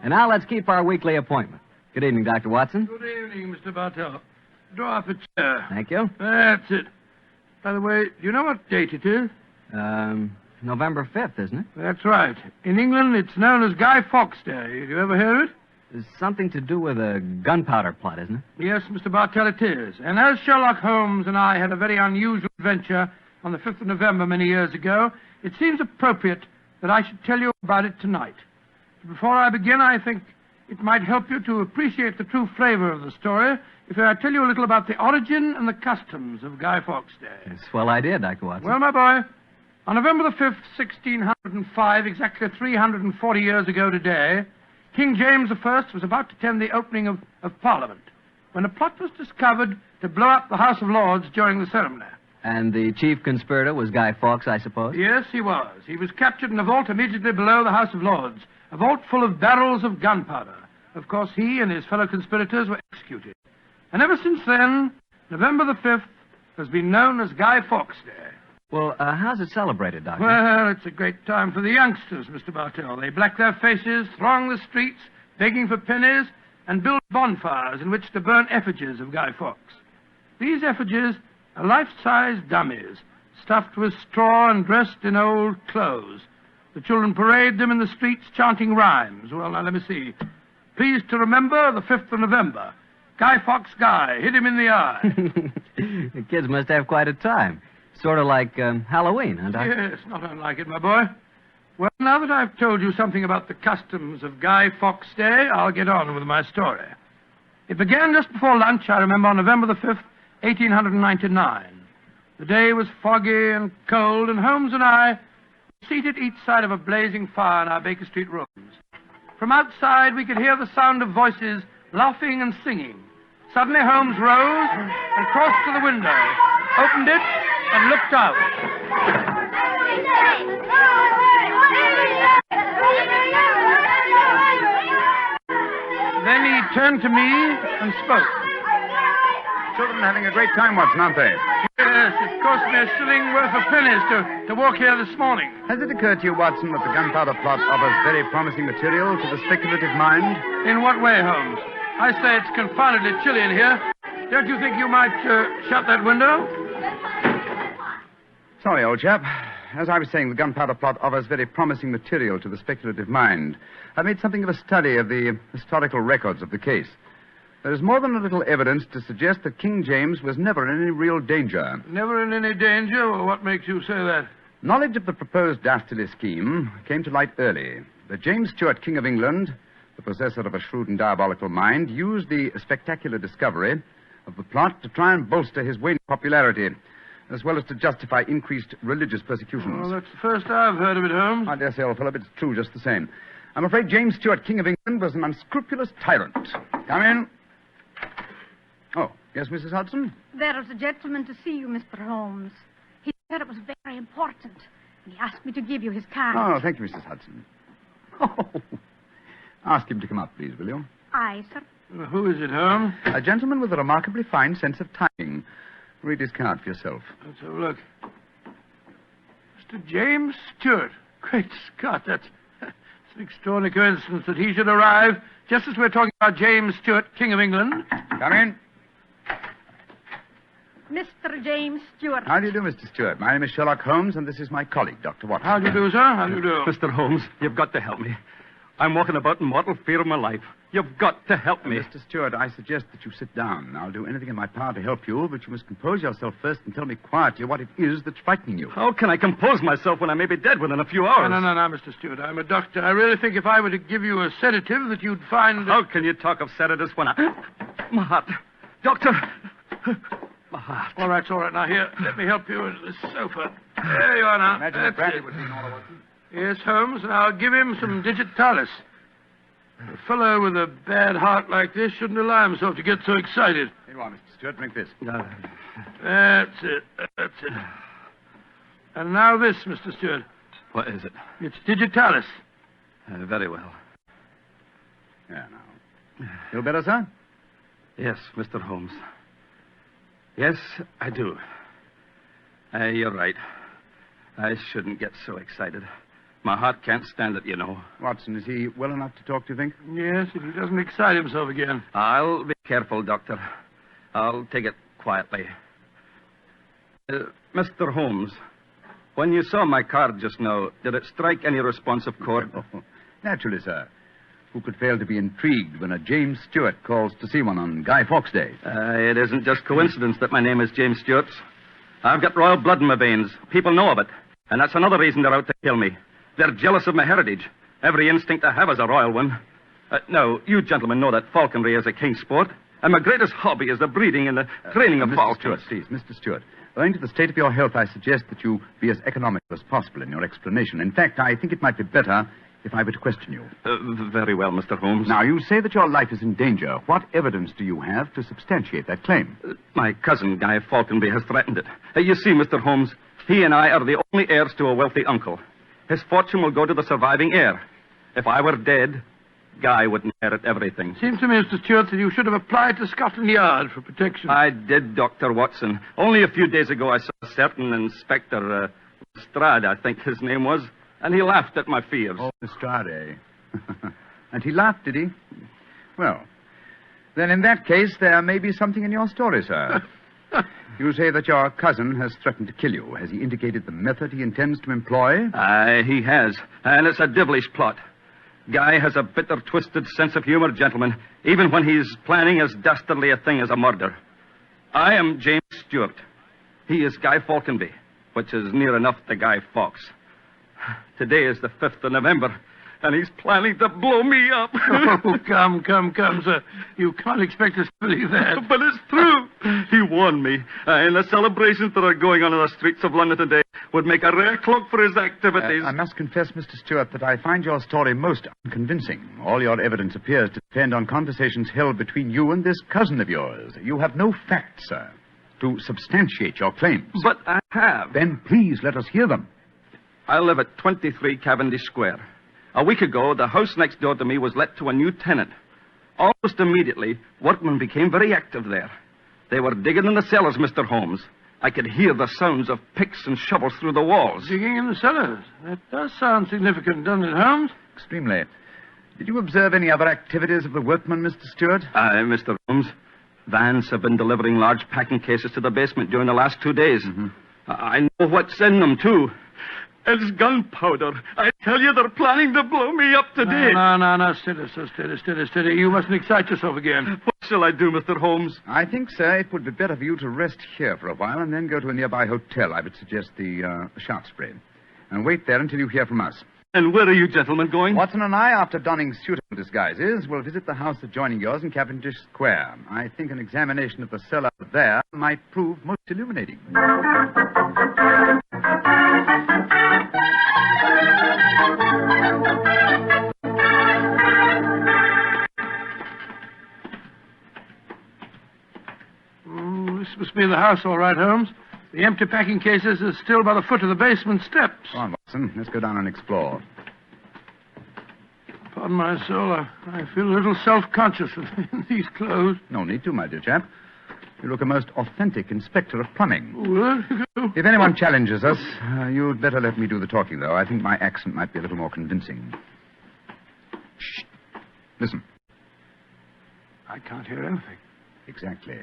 And now let's keep our weekly appointment. Good evening, Dr. Watson. Good evening, Mr. Bartell. Draw up a chair. Thank you. That's it. By the way, do you know what date it is? November 5th, isn't it? That's right. In England, it's known as Guy Fawkes Day. Have you ever heard of it? It's something to do with a gunpowder plot, isn't it? Yes, Mr. Bartell, it is. And as Sherlock Holmes and I had a very unusual adventure on the 5th of November many years ago, it seems appropriate that I should tell you about it tonight. Before I begin, I think it might help you to appreciate the true flavor of the story if I tell you a little about the origin and the customs of Guy Fawkes Day. Swell idea, Dr. Watson. Well, my boy, on November the 5th, 1605, exactly 340 years ago today, King James I was about to attend the opening of Parliament when a plot was discovered to blow up the House of Lords during the ceremony. And the chief conspirator was Guy Fawkes, I suppose? Yes, he was. He was captured in a vault immediately below the House of Lords, a vault full of barrels of gunpowder. Of course, he and his fellow conspirators were executed. And ever since then, November the 5th has been known as Guy Fawkes Day. Well, how's it celebrated, Doctor? Well, it's a great time for the youngsters, Mr. Bartell. They black their faces, throng the streets, begging for pennies, and build bonfires in which to burn effigies of Guy Fawkes. These effigies are life-size dummies, stuffed with straw and dressed in old clothes. The children parade them in the streets chanting rhymes. Well, now, let me see. Pleased to remember the 5th of November. Guy Fawkes Guy, hit him in the eye. The kids must have quite a time. Sort of like Halloween, huh, Doctor? Yes, not unlike it, my boy. Well, now that I've told you something about the customs of Guy Fawkes Day, I'll get on with my story. It began just before lunch, I remember, on November the 5th, 1899. The day was foggy and cold, and Holmes and I were seated each side of a blazing fire in our Baker Street rooms. From outside, we could hear the sound of voices laughing and singing. Suddenly, Holmes rose and crossed to the window, opened it, and looked out. Then he turned to me and spoke. Children are having a great time, Watson, aren't they? Yes, it cost me a shilling worth of pennies to walk here this morning. Has it occurred to you, Watson, that the gunpowder plot offers very promising material to the speculative mind? In what way, Holmes? I say it's confoundedly chilly in here. Don't you think you might shut that window? Sorry, old chap. As I was saying, the gunpowder plot offers very promising material to the speculative mind. I made something of a study of the historical records of the case. There is more than a little evidence to suggest that King James was never in any real danger. Never in any danger? Well, what makes you say that? Knowledge of the proposed dastardly scheme came to light early. The James Stuart, King of England, the possessor of a shrewd and diabolical mind, used the spectacular discovery of the plot to try and bolster his waning popularity, as well as to justify increased religious persecutions. Well, that's the first I've heard of it, Holmes. I dare say, old fellow, but it's true just the same. I'm afraid James Stuart, King of England, was an unscrupulous tyrant. Come in. Oh, yes, Mrs. Hudson? There is a gentleman to see you, Mr. Holmes. He said it was very important. And he asked me to give you his card. Oh, thank you, Mrs. Hudson. Oh, ask him to come up, please, will you? Aye, sir. Well, who is it, Holmes? A gentleman with a remarkably fine sense of timing. Read his card for yourself. Let's have a look. Mr. James Stuart. Great Scott, that's an extraordinary coincidence that he should arrive just as we're talking about James Stuart, King of England. Come in. Mr. James Stuart. How do you do, Mr. Stuart? My name is Sherlock Holmes, and this is my colleague, Dr. Watson. How do you do, sir? How do you do? Mr. Holmes, you've got to help me. I'm walking about in mortal fear of my life. You've got to help me. Mr. Stuart, I suggest that you sit down. I'll do anything in my power to help you, but you must compose yourself first and tell me quietly what it is that's frightening you. How can I compose myself when I may be dead within a few hours? No, Mr. Stuart. I'm a doctor. I really think if I were to give you a sedative that you'd find... How can you talk of sedatives when I... My heart. Doctor. My heart. All right. Now, here, let me help you into this sofa. There you are now. Imagine That's if Bradley it. would be in order, Watson. Yes, Holmes, and I'll give him some digitalis. A fellow with a bad heart like this shouldn't allow himself to get so excited. Here you are, Mr. Stuart. Drink this. That's it. And now this, Mr. Stuart. What is it? It's digitalis. Very well. Yeah, now. Feel better, sir? Yes, Mr. Holmes. Yes, I do. You're right. I shouldn't get so excited. My heart can't stand it, you know. Watson, is he well enough to talk, do you think? Yes, if he doesn't excite himself again. I'll be careful, Doctor. I'll take it quietly. Mr. Holmes, when you saw my card just now, did it strike any responsive chord? Oh, naturally, sir. Who could fail to be intrigued when a James Stewart calls to see one on Guy Fawkes Day? It isn't just coincidence that my name is James Stewart. I've got royal blood in my veins. People know of it. And that's another reason they're out to kill me. They're jealous of my heritage. Every instinct I have is a royal one. Now, you gentlemen know that falconry is a king's sport. And my greatest hobby is the breeding and the training of falcons. Mr. Stewart, please, Mr. Stewart. Owing to the state of your health, I suggest that you be as economical as possible in your explanation. In fact, I think it might be better if I were to question you. Very well, Mr. Holmes. Now, you say that your life is in danger. What evidence do you have to substantiate that claim? My cousin, Guy Falconby, has threatened it. You see, Mr. Holmes, he and I are the only heirs to a wealthy uncle. His fortune will go to the surviving heir. If I were dead, Guy would inherit everything. Seems to me, Mr. Stewart, that you should have applied to Scotland Yard for protection. I did, Dr. Watson. Only a few days ago I saw a certain Inspector Strad, I think his name was, and he laughed at my fears. Oh, Strade. And he laughed, did he? Well, then in that case, there may be something in your story, sir. You say that your cousin has threatened to kill you. Has he indicated the method he intends to employ? He has, and it's a devilish plot. Guy has a bitter, twisted sense of humor, gentlemen, even when he's planning as dastardly a thing as a murder. I am James Stewart. He is Guy Falconby, which is near enough to Guy Fawkes. Today is the 5th of November, and he's planning to blow me up. Oh, come, sir. You can't expect us to believe that. But it's true. He warned me. And the celebrations that are going on in the streets of London today would make a rare cloak for his activities. I must confess, Mr. Stewart, that I find your story most unconvincing. All your evidence appears to depend on conversations held between you and this cousin of yours. You have no facts, sir, to substantiate your claims. But I have. Then please let us hear them. I live at 23 Cavendish Square. A week ago, the house next door to me was let to a new tenant. Almost immediately, workmen became very active there. They were digging in the cellars, Mr. Holmes. I could hear the sounds of picks and shovels through the walls. Digging in the cellars? That does sound significant, doesn't it, Holmes? Extremely. Did you observe any other activities of the workmen, Mr. Stewart? Mr. Holmes, vans have been delivering large packing cases to the basement during the last 2 days. Mm-hmm. I know what's in them, too. It's gunpowder. I tell you, they're planning to blow me up today. No. Steady. You mustn't excite yourself again. What shall I do, Mr. Holmes? I think, sir, it would be better for you to rest here for a while and then go to a nearby hotel. I would suggest the Shaftesbury. And wait there until you hear from us. And where are you gentlemen going? Watson and I, after donning suitable disguises, will visit the house adjoining yours in Cavendish Square. I think an examination of the cellar there might prove most illuminating. This must be the house, all right, Holmes. The empty packing cases are still by the foot of the basement steps. Go on, Watson. Let's go down and explore. Pardon my soul, I feel a little self-conscious in these clothes. No need to, my dear chap. You look a most authentic inspector of plumbing. What? If anyone challenges us, you'd better let me do the talking, though. I think my accent might be a little more convincing. Shh. Listen. I can't hear anything. Exactly.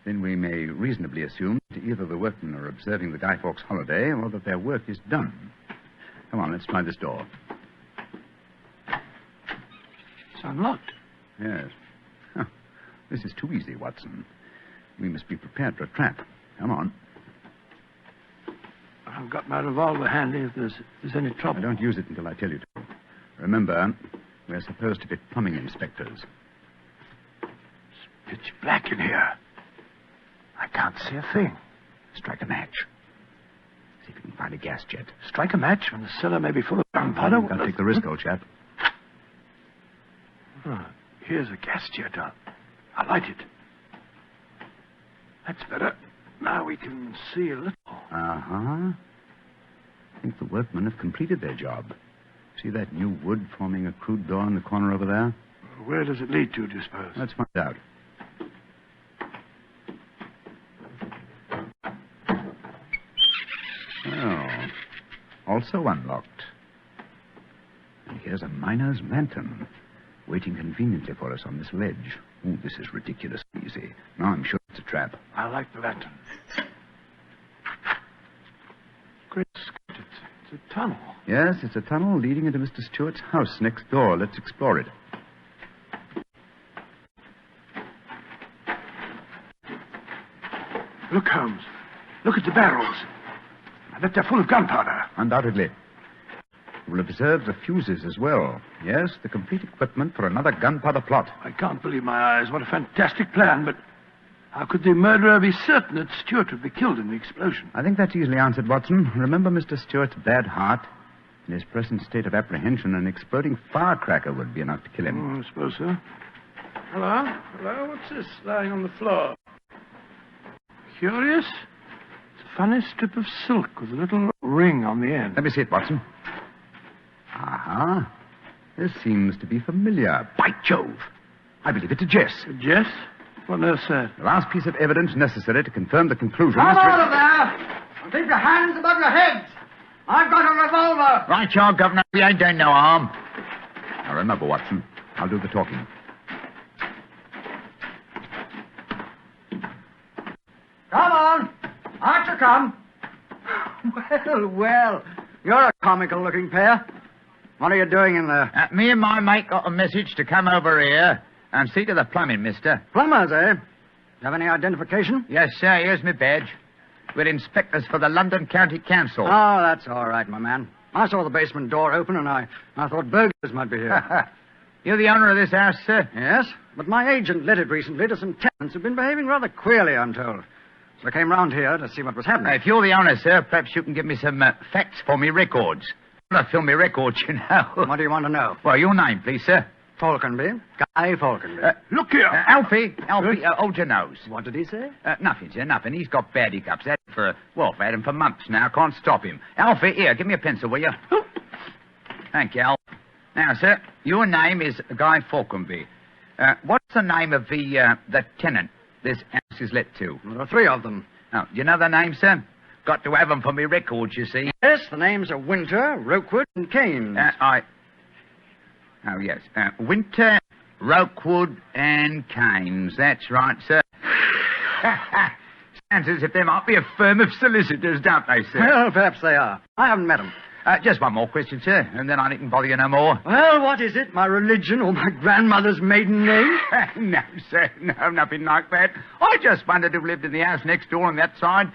Then we may reasonably assume that either the workmen are observing the Guy Fawkes holiday or that their work is done. Come on, let's try this door. It's unlocked. Yes. Huh. This is too easy, Watson. We must be prepared for a trap. Come on. I've got my revolver handy if there's any trouble. I don't use it until I tell you to. Remember, we're supposed to be plumbing inspectors. It's pitch black in here. I can't see a thing. Strike a match. See if you can find a gas jet. Strike a match when the cellar may be full of gunpowder? Can't take the risk, old chap. Oh, here's a gas jet. I'll light it. That's better. Now we can see a little. Uh-huh. I think the workmen have completed their job. See that new wood forming a crude door in the corner over there? Where does it lead to, do you suppose? Let's find out. Oh. Also unlocked. Here's a miner's lantern, waiting conveniently for us on this ledge. Oh, this is ridiculously easy. Now I'm sure it's a trap. I like the lantern. Great Scott, it's a tunnel. Yes, it's a tunnel leading into Mr. Stewart's house next door. Let's explore it. Look, Holmes. Look at the barrels. I bet they're full of gunpowder. Undoubtedly. We'll observe the fuses as well. Yes, the complete equipment for another gunpowder plot. I can't believe my eyes. What a fantastic plan, but how could the murderer be certain that Stewart would be killed in the explosion? I think that's easily answered, Watson. Remember Mr. Stewart's bad heart? In his present state of apprehension, an exploding firecracker would be enough to kill him. I suppose so. Hello? Hello? What's this lying on the floor? Curious. It's a funny strip of silk with a little ring on the end. Let me see it, Watson. Aha. This seems to be familiar. By Jove! I believe it's a Jess. A Jess? What on earth, sir? The last piece of evidence necessary to confirm the conclusion... Come out of there! And keep your hands above your heads! I've got a revolver! Right, you Governor. We ain't doing no harm. Now, remember, Watson, I'll do the talking. Come on! Archer, come! Well, well. You're a comical-looking pair. What are you doing in there? Me and my mate got a message to come over here and see to the plumbing, mister. Plumbers, eh? You have any identification? Yes, sir. Here's my badge. We're inspectors for the London County Council. Oh, that's all right, my man. I saw the basement door open, and I thought burglars might be here. You're the owner of this house, sir? Yes, but my agent let it recently to some tenants who've been behaving rather queerly, I'm told. So I came round here to see what was happening. If you're the owner, sir, perhaps you can give me some facts for me records. I want to film me records, you know. What do you want to know? Well, your name, please, sir. Falconby. Guy Falconby. Look here. Alfie, hold your nose. What did he say? Nothing, sir, nothing. He's got bad hiccups. I've had him for months now. Can't stop him. Alfie, here, give me a pencil, will you? Thank you, Al. Now, sir, your name is Guy Falconby. What's the name of the tenant this house is let to? There are three of them. Oh, do you know the name, sir? Got to have them for me records, you see. Yes, the names are Winter, Rokewood, and Keynes. Oh, yes. Winter, Rokewood, and Keynes. That's right, sir. Sounds as if there might be a firm of solicitors, don't they, sir? Well, perhaps they are. I haven't met them. Just one more question, sir, and then I needn't bother you no more. Well, what is it? My religion or my grandmother's maiden name? No, sir. No, nothing like that. I just wondered who lived in the house next door on that side.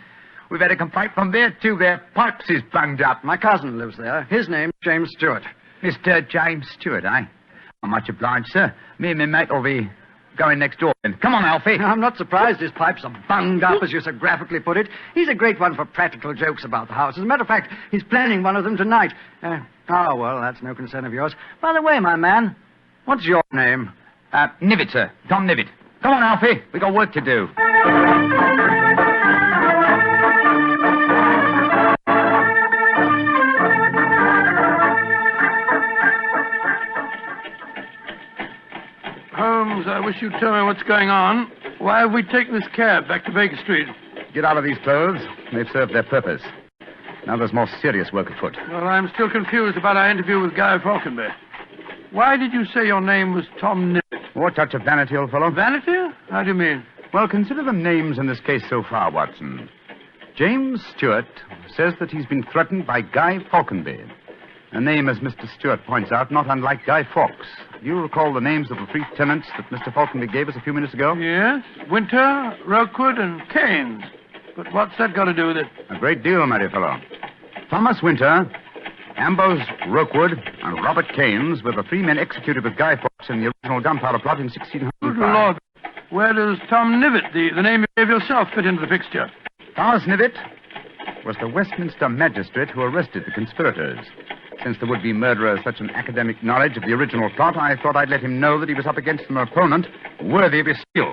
We've had a complaint from there, too. Their pipes is bunged up. My cousin lives there. His name's James Stewart. Mr. James Stewart, eh? I'm much obliged, sir. Me and my mate will be going next door. Come on, Alfie. I'm not surprised his pipes are bunged up, as you so graphically put it. He's a great one for practical jokes about the house. As a matter of fact, he's planning one of them tonight. Well, that's no concern of yours. By the way, my man, what's your name? Nivet, sir. Tom Nivet. Come on, Alfie. We got work to do. Holmes, I wish you'd tell me what's going on. Why have we taken this cab back to Baker Street? Get out of these clothes. They've served their purpose. Now there's more serious work afoot. Well, I'm still confused about our interview with Guy Falconby. Why did you say your name was Tom Nivet? What touch of vanity, old fellow? Vanity? How do you mean? Well, consider the names in this case so far, Watson. James Stewart says that he's been threatened by Guy Falconby. A name, as Mr. Stewart points out, not unlike Guy Fawkes. Do you recall the names of the three tenants that Mr. Falconby gave us a few minutes ago? Yes. Winter, Rokewood, and Keynes. But what's that got to do with it? A great deal, my dear fellow. Thomas Winter, Ambrose Rokewood, and Robert Keynes were the three men executed with Guy Fawkes in the original gunpowder plot in 1605. Good Lord. Where does Tom Nivet, the name you gave yourself, fit into the picture? Thomas Nivet was the Westminster magistrate who arrested the conspirators. Since the would-be murderer has such an academic knowledge of the original plot, I thought I'd let him know that he was up against an opponent worthy of his skill.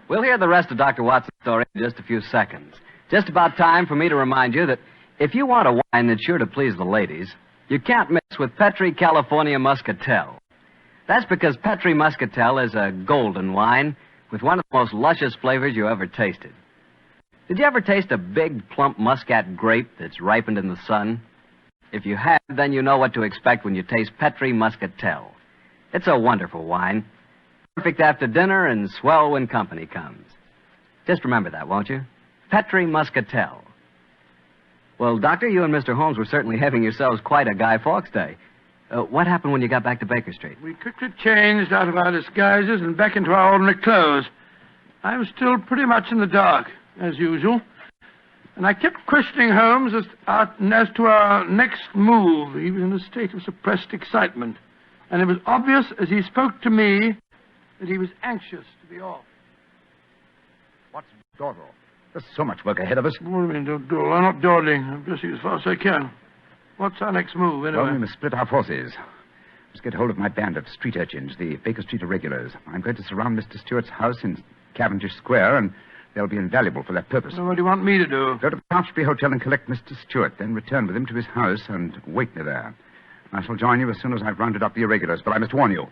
We'll hear the rest of Dr. Watson's story in just a few seconds. Just about time for me to remind you that if you want a wine that's sure to please the ladies, you can't mix with Petri California Muscatel. That's because Petri Muscatel is a golden wine with one of the most luscious flavors you ever tasted. Did you ever taste a big, plump muscat grape that's ripened in the sun? If you have, then you know what to expect when you taste Petri Muscatel. It's a wonderful wine. Perfect after dinner and swell when company comes. Just remember that, won't you? Petri Muscatel. Well, Doctor, you and Mr. Holmes were certainly having yourselves quite a Guy Fawkes day. What happened when you got back to Baker Street? We quickly changed out of our disguises and back into our ordinary clothes. I was still pretty much in the dark, as usual. And I kept questioning Holmes as to our next move. He was in a state of suppressed excitement. And it was obvious as he spoke to me that he was anxious to be off. What's dawdle? There's so much work ahead of us. What do you mean, don't dawdle? I'm not dawdling. I'm dressing as fast as I can. What's our next move, anyway? Well, we must split our forces. Let's get hold of my band of street urchins, the Baker Street irregulars. I'm going to surround Mr. Stewart's house in Cavendish Square, and they'll be invaluable for that purpose. So what do you want me to do? Go to the Canterbury Hotel and collect Mr. Stewart, then return with him to his house and wait me there. I shall join you as soon as I've rounded up the irregulars, but I must warn you.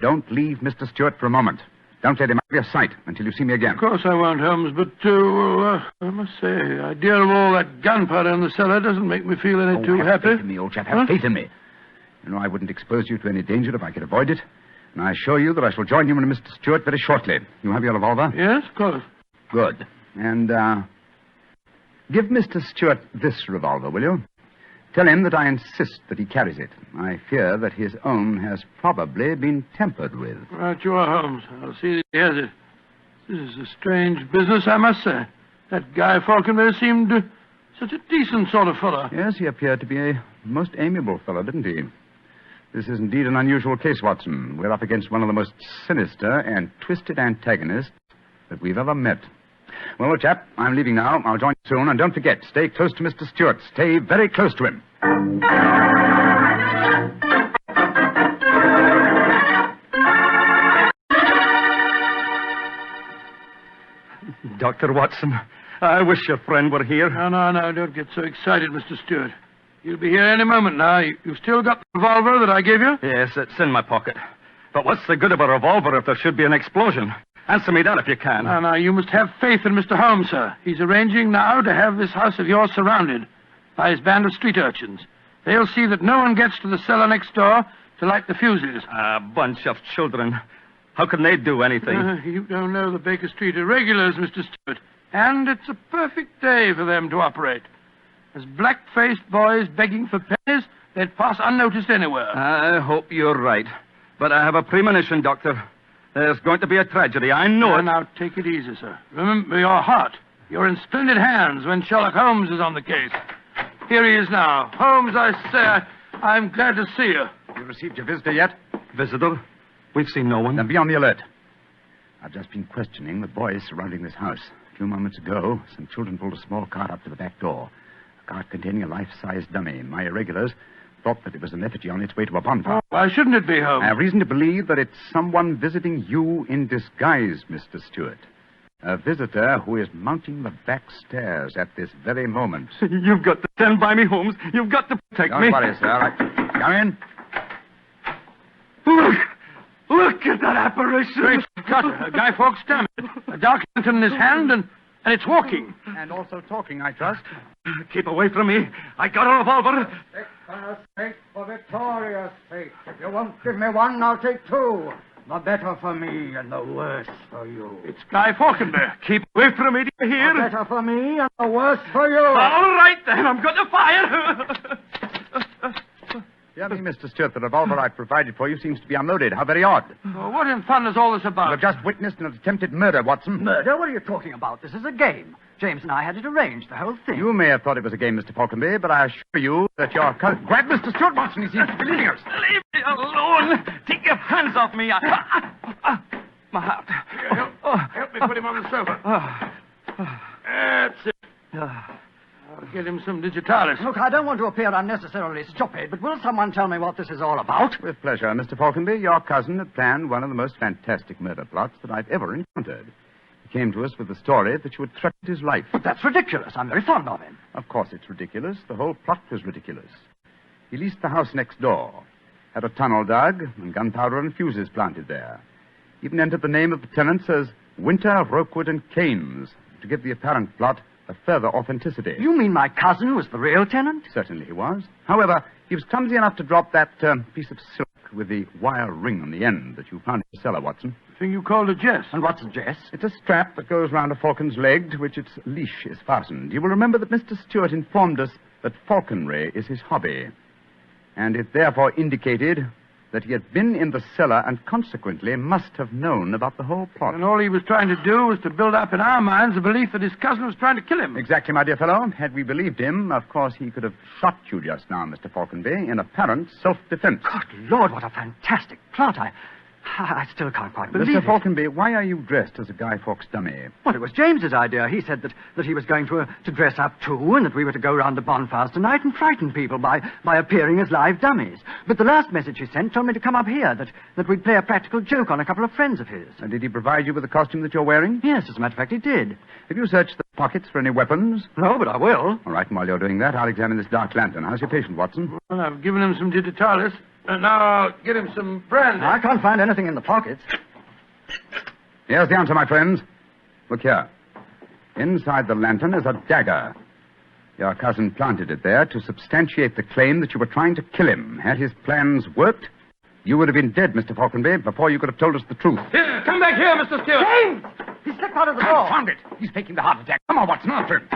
Don't leave Mr. Stewart for a moment. Don't let him out of your sight until you see me again. Of course I won't, Holmes, but, I must say, the idea of all that gunpowder in the cellar doesn't make me feel any too have happy. Faith in me, old chap. Have faith in me. You know, I wouldn't expose you to any danger if I could avoid it. And I assure you that I shall join you and Mr. Stewart very shortly. You have your revolver? Yes, of course. Good. And, give Mr. Stewart this revolver, will you? Tell him that I insist that he carries it. I fear that his own has probably been tampered with. Right you are, Holmes. I'll see that he has it. This is a strange business, I must say. That Guy Falconberry seemed such a decent sort of fellow. Yes, he appeared to be a most amiable fellow, didn't he? This is indeed an unusual case, Watson. We're up against one of the most sinister and twisted antagonists that we've ever met. Well, old chap, I'm leaving now. I'll join you soon. And don't forget, stay close to Mr. Stewart. Stay very close to him. Dr. Watson, I wish your friend were here. No, don't get so excited, Mr. Stewart. You'll be here any moment now. You've still got the revolver that I gave you? Yes, it's in my pocket. But what's the good of a revolver if there should be an explosion? Answer me that if you can. No, you must have faith in Mr. Holmes, sir. He's arranging now to have this house of yours surrounded by his band of street urchins. They'll see that no one gets to the cellar next door to light the fuses. A bunch of children. How can they do anything? You don't know the Baker Street irregulars, Mr. Stewart. And it's a perfect day for them to operate. As black-faced boys begging for pennies, they'd pass unnoticed anywhere. I hope you're right. But I have a premonition, Doctor. There's going to be a tragedy. I know it. Now, take it easy, sir. Remember your heart. You're in splendid hands when Sherlock Holmes is on the case. Here he is now. Holmes, I say, I'm glad to see you. You received your visitor yet? Visitor? We've seen no one. Then be on the alert. I've just been questioning the boys surrounding this house. A few moments ago, some children pulled a small cart up to the back door. A cart containing a life-size dummy. My irregulars thought that it was an effigy on its way to a bonfire. Why shouldn't it be, Holmes? I have reason to believe that it's someone visiting you in disguise, Mr. Stewart. A visitor who is mounting the back stairs at this very moment. You've got to stand by me, Holmes. You've got to protect me. Don't worry, sir. Come in. Look at that apparition. Great Scott, Guy Fawkes, damn it. A dark lantern in his hand, and it's walking. And also talking, I trust. Keep away from me. I got a revolver. Take for sake, for Victoria's sake. If you won't give me one, I'll take two. The better for me and the worse for you. It's Guy Falconberry. Keep away from me, do you hear? The better for me and the worse for you. All right, then. I'm going to fire. Dear me, Mr. Stewart, the revolver I provided for you seems to be unloaded. How very odd. Oh, what in fun is all this about? You've just witnessed an attempted murder, Watson. Murder? What are you talking about? This is a game. James and I had it arranged, the whole thing. You may have thought it was a game, Mr. Falconberry, but I assure you that your cousin... Grab Mr. Stewart, Watson. He seems to be leaving us. Leave me alone. Take your hands off me. My heart. Help me put him on the sofa. That's it. I'll get him some digitalis. Look, I don't want to appear unnecessarily stupid, but will someone tell me what this is all about? With pleasure, Mr. Falconberry. Your cousin had planned one of the most fantastic murder plots that I've ever encountered. He came to us with the story that you had threatened his life. But that's ridiculous. I'm very fond of him. Of course it's ridiculous. The whole plot was ridiculous. He leased the house next door, had a tunnel dug, and gunpowder and fuses planted there. Even entered the name of the tenants as Winter, Rookwood, and Keynes, to give the apparent plot a further authenticity. You mean my cousin was the real tenant? Certainly he was. However, he was clumsy enough to drop that piece of silk with the wire ring on the end that you found in the cellar, Watson. The thing you called a jess. And what's a jess? It's a strap that goes round a falcon's leg to which its leash is fastened. You will remember that Mr. Stewart informed us that falconry is his hobby, and it therefore indicated that he had been in the cellar and consequently must have known about the whole plot. And all he was trying to do was to build up in our minds the belief that his cousin was trying to kill him. Exactly, my dear fellow. Had we believed him, of course, he could have shot you just now, Mr. Falconby, in apparent self-defense. Good Lord, what a fantastic plot. I still can't quite believe Mr. Falconby, why are you dressed as a Guy Fawkes dummy? Well, it was James's idea. He said that he was going to dress up too, and that we were to go round the bonfires tonight and frighten people by appearing as live dummies. But the last message he sent told me to come up here, that we'd play a practical joke on a couple of friends of his. And did he provide you with the costume that you're wearing? Yes, as a matter of fact, he did. Have you searched the pockets for any weapons? No, but I will. All right, and while you're doing that, I'll examine this dark lantern. How's your patient, Watson? Well, I've given him some digitalis, and now I'll get him some brandy. I can't find anything in the pockets. Here's the answer, my friends. Look here. Inside the lantern is a dagger. Your cousin planted it there to substantiate the claim that you were trying to kill him. Had his plans worked, you would have been dead, Mr. Falconby, before you could have told us the truth. Here, come back here, Mr. Stewart. James! He slipped out of the door. Found it. He's faking the heart attack. Come on, Watson, after him.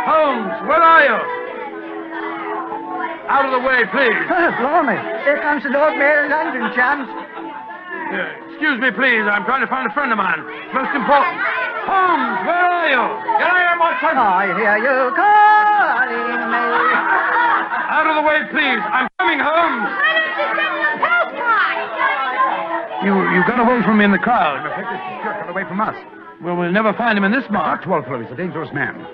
Holmes, where are you? Out of the way, please. Blimey. Here comes the Lord Mayor of London, chums. Excuse me, please. I'm trying to find a friend of mine. Most important. Holmes, where are you? Get out here, Watson. I hear you calling me. Out of the way, please. I'm coming, Holmes. You got away from me in the crowd. Got away from us. Well, we'll never find him in this mark. Not 12 fellow. He's a dangerous man.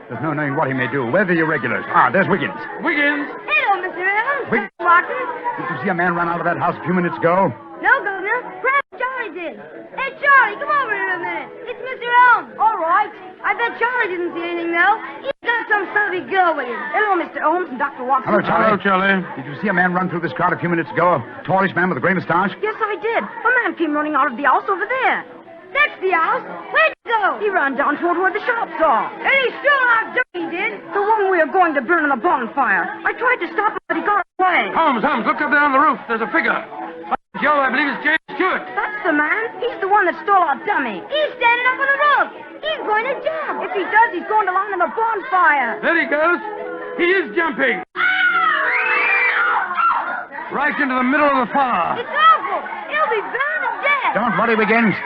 There's no knowing what he may do. Where are the irregulars? Ah, there's Wiggins. Wiggins? Hello, Mr. Evans. Wiggins. Watson. Did you see a man run out of that house a few minutes ago? No, Governor. Perhaps Charlie did. Hey, Charlie, come over here a minute. It's Mr. Holmes. All right. I bet Charlie didn't see anything, though. He's got some savvy girl with him. Hello, Mr. Holmes and Dr. Watson. Hello, Charlie. Hello, Charlie. Did you see a man run through this crowd a few minutes ago? A tallish man with a gray mustache? Yes, I did. A man came running out of the house over there. That's the house. Where'd he go? He ran down toward where the shops are. And he stole our dirt, he did. The one we are going to burn in the bonfire. I tried to stop him, but he got away. Holmes, look up there on the roof. There's a figure. Joe, I believe it's James Stewart. That's the man. He's the one that stole our dummy. He's standing up on the roof. He's going to jump. If he does, he's going to land in the bonfire. There he goes. He is jumping. Right into the middle of the fire. It's awful. He'll be burned to death. Don't worry, Wiggins.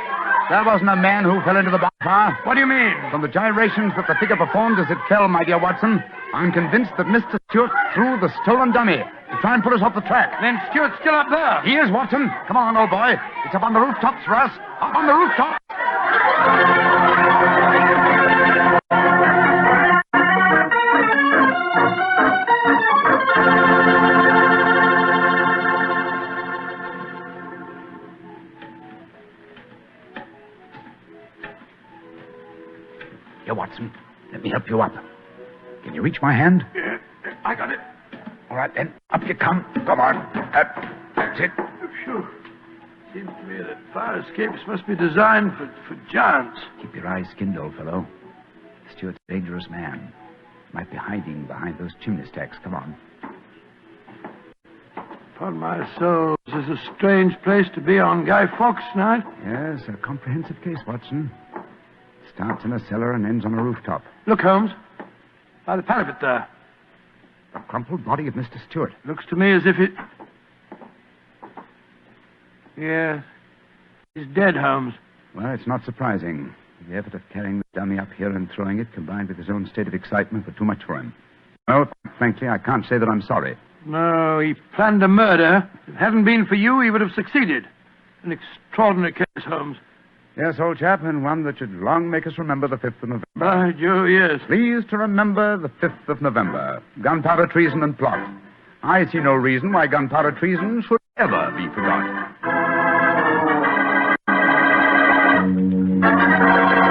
That wasn't a man who fell into the bonfire. What do you mean? From the gyrations that the figure performed as it fell, my dear Watson, I'm convinced that Mr. Stewart threw the stolen dummy to try and put us off the track. Then Stewart's still up there. He is, Watson. Come on, old boy. It's up on the rooftops for us. Up on the rooftops. Here, Watson. Let me help you up. Can you reach my hand? Yeah, I got it. All right, then. Up you come. Come on. That's it. Phew. Seems to me that fire escapes must be designed for giants. Keep your eyes skinned, old fellow. Stewart's a dangerous man. Might be hiding behind those chimney stacks. Come on. Upon my soul, this is a strange place to be on Guy Fawkes night. Yes, a comprehensive case, Watson. Starts in a cellar and ends on a rooftop. Look, Holmes. By the parapet there. The crumpled body of Mr. Stewart. Looks to me as if it... Yes. He's dead, Holmes. Well, it's not surprising. The effort of carrying the dummy up here and throwing it, combined with his own state of excitement, were too much for him. Well, frankly, I can't say that I'm sorry. No, he planned a murder. If it hadn't been for you, he would have succeeded. An extraordinary case, Holmes. Yes, old chap, and one that should long make us remember the 5th of November. By Joe, yes. Please to remember the 5th of November. Gunpowder treason and plot. I see no reason why gunpowder treason should ever be forgotten. Holmes.